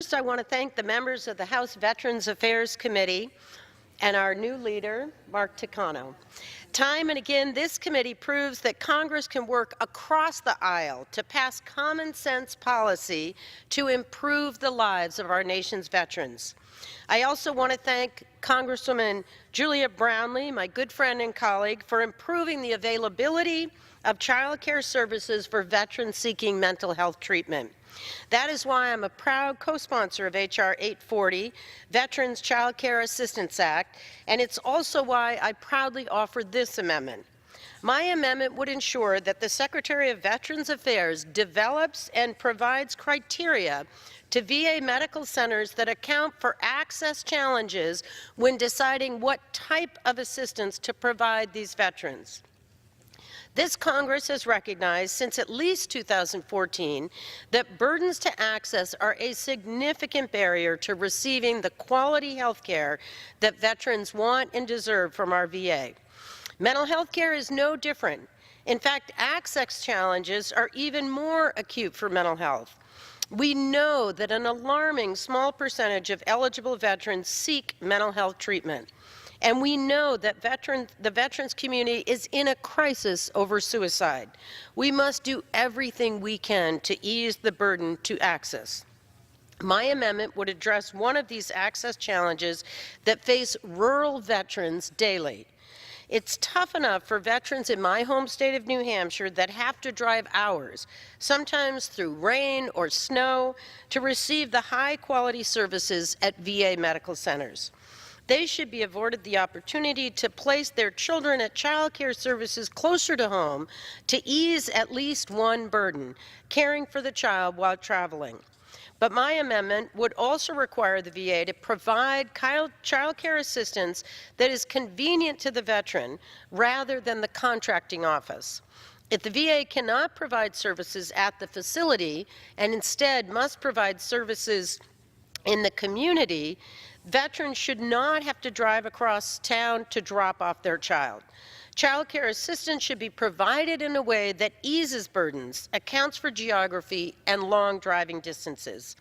First, I want to thank the members of the House Veterans Affairs Committee and our new leader, Mark Takano. Time and again, this committee proves that Congress can work across the aisle to pass common sense policy to improve the lives of our nation's veterans. I also want to thank Congresswoman Julia Brownley, my good friend and colleague, for improving the availability of child care services for veterans seeking mental health treatment. That is why I'm a proud co-sponsor of H.R. 840, Veterans Child Care Assistance Act, and it's also why I proudly offered this amendment. My amendment would ensure that the Secretary of Veterans Affairs develops and provides criteria to VA medical centers that account for access challenges when deciding what type of assistance to provide these veterans. This Congress has recognized since at least 2014 that burdens to access are a significant barrier to receiving the quality health care that veterans want and deserve from our VA. Mental health care is no different. In fact, access challenges are even more acute for mental health. We know that an alarming small percentage of eligible veterans seek mental health treatment. And we know that the veterans community is in a crisis over suicide. We must do everything we can to ease the burden to access. My amendment would address one of these access challenges that face rural veterans daily. It's tough enough for veterans in my home state of New Hampshire that have to drive hours, sometimes through rain or snow, to receive the high-quality services at VA medical centers. They should be afforded the opportunity to place their children at child care services closer to home to ease at least one burden, caring for the child while traveling. But my amendment would also require the VA to provide child care assistance that is convenient to the veteran rather than the contracting office. If the VA cannot provide services at the facility and instead must provide services in the community, veterans should not have to drive across town to drop off their child. Child care assistance should be provided in a way that eases burdens, accounts for geography, and long driving distances.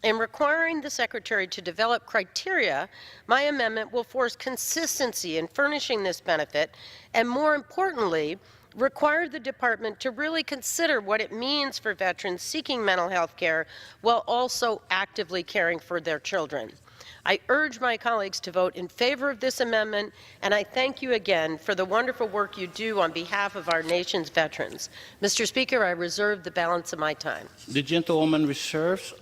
In requiring the Secretary to develop criteria, my amendment will force consistency in furnishing this benefit, and more importantly, require the Department to really consider what it means for veterans seeking mental health care while also actively caring for their children. I urge my colleagues to vote in favor of this amendment, and I thank you again for the wonderful work you do on behalf of our nation's veterans. Mr. Speaker, I reserve the balance of my time. The gentlewoman reserves